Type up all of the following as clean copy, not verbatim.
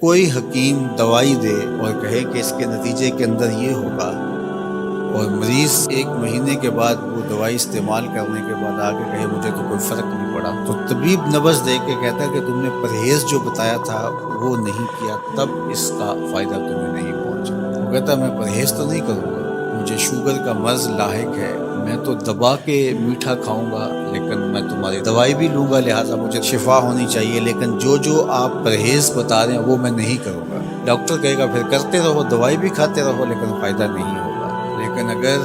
کوئی حکیم دوائی دے اور کہے کہ اس کے نتیجے کے اندر یہ ہوگا، اور مریض 1 مہینے کے بعد وہ دوائی استعمال کرنے کے بعد آگے کہے مجھے تو کوئی فرق نہیں پڑا، تو طبیب نبض دے کے کہتا ہے کہ تم نے پرہیز جو بتایا تھا وہ نہیں کیا، تب اس کا فائدہ تمہیں نہیں پہنچا۔ وہ کہتا ہے میں پرہیز تو نہیں کروں گا، مجھے شوگر کا مرض لاحق ہے، میں تو دبا کے میٹھا کھاؤں گا، لیکن میں تمہاری دوائی بھی لوں گا، لہٰذا مجھے شفا ہونی چاہیے، لیکن جو آپ پرہیز بتا رہے ہیں وہ میں نہیں کروں گا۔ ڈاکٹر کہے گا پھر کرتے رہو، دوائی بھی کھاتے رہو، لیکن فائدہ نہیں ہوگا۔ لیکن اگر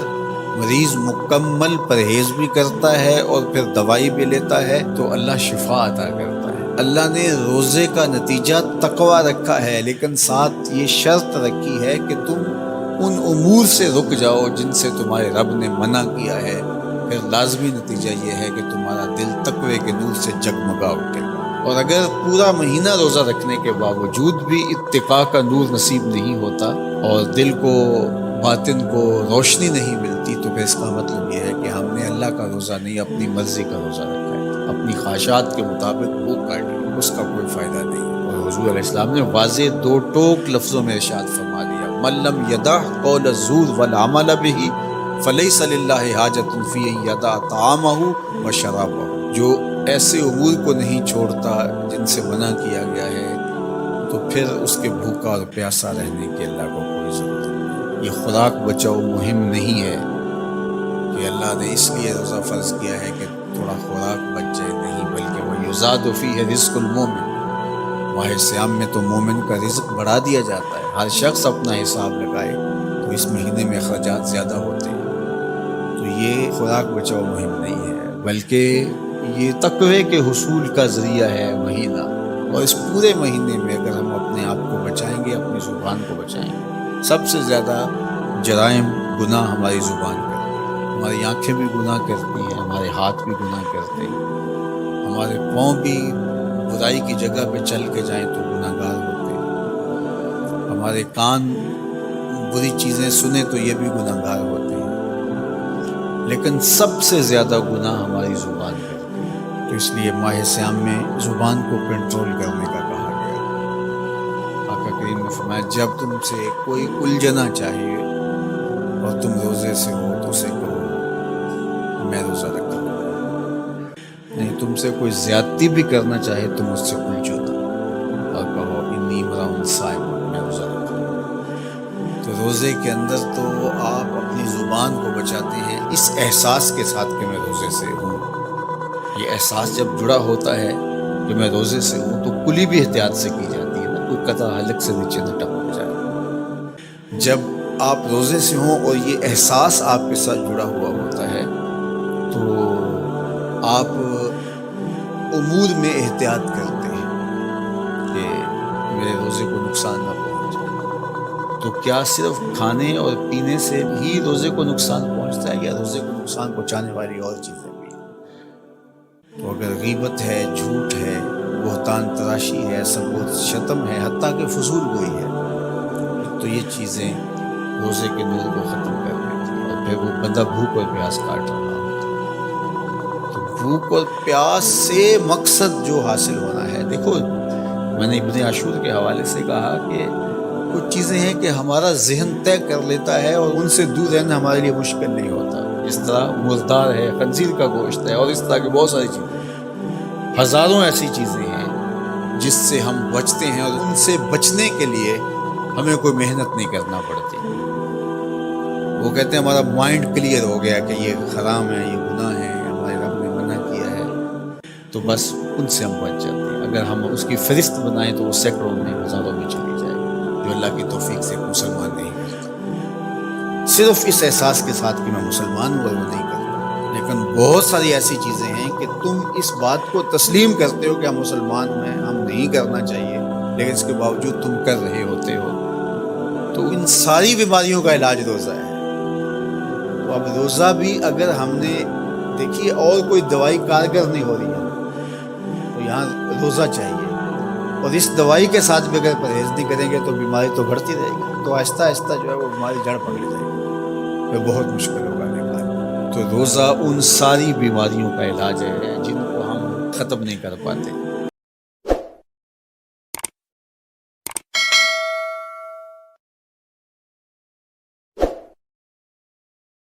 مریض مکمل پرہیز بھی کرتا ہے اور پھر دوائی بھی لیتا ہے تو اللہ شفا عطا کرتا ہے۔ اللہ نے روزے کا نتیجہ تقویٰ رکھا ہے، لیکن ساتھ یہ شرط رکھی ہے کہ تم ان امور سے رک جاؤ جن سے تمہارے رب نے منع کیا ہے، پھر لازمی نتیجہ یہ ہے کہ تمہارا دل تقوی کے نور سے جگمگا اٹھے گا۔ اور اگر پورا مہینہ روزہ رکھنے کے باوجود بھی اتقاء کا نور نصیب نہیں ہوتا اور دل کو باطن کو روشنی نہیں ملتی، تو پھر اس کا مطلب یہ ہے کہ ہم نے اللہ کا روزہ نہیں اپنی مرضی کا روزہ رکھا ہے، اپنی خواہشات کے مطابق وہ کاٹ لی، اس کا کوئی فائدہ نہیں۔ اور حضور علیہ السلام نے واضح 2 ٹوک لفظوں میں ارشاد فرما دیا، من لم یدع قول الزور والعمل به فلیس للہ حاجۃ فی ان یدع طعامہ وشرابہ۔ جو ایسے امور کو نہیں چھوڑتا جن سے منع کیا گیا ہے، تو پھر اس کے بھوکا اور پیاسا رہنے کی اللہ کو کوئی ضرورت نہیں۔ یہ خوراک بچاؤ مہم نہیں ہے کہ اللہ نے اس لیے روزہ فرض کیا ہے کہ تھوڑا خوراک بچ جائے، نہیں، بلکہ وہ یزاد فیہ رزق المومن۔ ماہ صیام میں تو مومن کا رزق بڑھا دیا جاتا ہے، ہر شخص اپنا حساب لگائے تو اس مہینے میں اخراجات زیادہ ہوتے ہیں۔ تو یہ خوراک بچاؤ مہم نہیں ہے، بلکہ یہ تقوی کے حصول کا ذریعہ ہے مہینہ۔ اور اس پورے مہینے میں اگر ہم اپنے آپ کو بچائیں گے، اپنی زبان کو بچائیں گے، سب سے زیادہ جرائم گناہ ہماری زبان کرتی ہے، ہماری آنکھیں بھی گناہ کرتی ہیں، ہمارے ہاتھ بھی گناہ کرتے ہیں، ہمارے پاؤں بھی برائی کی جگہ پہ چل کے جائیں تو گناہ گار ہوتے ہیں، ہمارے کان بری چیزیں سنیں تو یہ بھی گناہ گار ہوتے ہیں، لیکن سب سے زیادہ گناہ ہماری زبان کرتی ہے۔ تو اس لیے ماہ صیام میں زبان کو کنٹرول کرنے کا کہا گیا۔ آقا کریم نے فرمایا جب تم سے کوئی الجھنا چاہیے اور تم روزے سے ہو تو اسے کہو میں روزہ رکھتا ہوں، نہیں، تم سے کوئی زیادتی بھی کرنا چاہے تم اس سے الجھو اور کہو انی امرؤ صائم، میں روزہ رکھتا ہوں۔ تو روزے کے اندر تو آپ اپنی زبان کو بچاتے ہیں اس احساس کے ساتھ کہ میں روزے سے ہوں۔ یہ احساس جب جڑا ہوتا ہے کہ میں روزے سے ہوں تو کلی بھی احتیاط سے کی جاتی ہے نا، کوئی قطع حلق سے نیچے نہ ٹپک جائے۔ جب آپ روزے سے ہوں اور یہ احساس آپ کے ساتھ جڑا ہوا ہوتا ہے تو آپ امور میں احتیاط کرتے ہیں کہ میرے روزے کو نقصان نہ پہنچے۔ تو کیا صرف کھانے اور پینے سے ہی روزے کو نقصان پہنچتا ہے، یا روزے کو نقصان پہنچانے والی اور چیزیں بھی؟ تو اگر غیبت ہے، جھوٹ ہے، بہتان تراشی ہے، سب و شتم ہے، حتیٰ کہ فضول گوئی ہے، تو یہ چیزیں روزے کے نور کو ختم کر دیتی ہیں، اور پھر وہ بندہ بھوک اور پیاس کاٹ رہا ہوتا ہے۔ تو بھوک اور پیاس سے مقصد جو حاصل ہونا ہے، دیکھو میں نے ابن عاشور کے حوالے سے کہا کہ کچھ چیزیں ہیں کہ ہمارا ذہن طے کر لیتا ہے اور ان سے دور رہنا ہمارے لیے مشکل نہیں ہوتا، اس طرح مردار ہے، خنزیر کا گوشت ہے، اور اس طرح کی بہت ساری چیزیں، ہزاروں ایسی چیزیں ہیں جس سے ہم بچتے ہیں، اور ان سے بچنے کے لیے ہمیں کوئی محنت نہیں کرنا پڑتی۔ وہ کہتے ہیں ہمارا مائنڈ کلیئر ہو گیا کہ یہ حرام ہے، یہ گناہ ہے، ہمارے رب نے منع کیا ہے، تو بس ان سے ہم بچ جاتے ہیں۔ اگر ہم اس کی فہرست بنائیں تو وہ سینکڑوں میں، ہزاروں میں چلی جائے گی، جو اللہ کی توفیق سے مسلمان نہیں کرتا، صرف اس احساس کے ساتھ کہ میں مسلمان ہوں اور وہ نہیں کرتا۔ لیکن بہت ساری ایسی چیزیں ہیں کہ تم اس بات کو تسلیم کرتے ہو کہ ہم مسلمان ہیں، ہم نہیں کرنا چاہیے، لیکن اس کے باوجود تم کر رہے ہوتے ہو۔ تو ان ساری بیماریوں کا علاج روزہ ہے۔ تو اب روزہ بھی اگر ہم نے دیکھیے اور کوئی دوائی کارگر نہیں ہو رہی ہے تو یہاں روزہ چاہیے، اور اس دوائی کے ساتھ بھی اگر پرہیز نہیں کریں گے تو بیماری تو بڑھتی رہے گی، تو آہستہ آہستہ جو ہے وہ بیماری جڑ پکڑ جائے گی، پھر بہت مشکل ہوگا نکالنا۔ تو روزہ ان ساری بیماریوں کا علاج ہے جن کو ہم ختم نہیں کر پاتے۔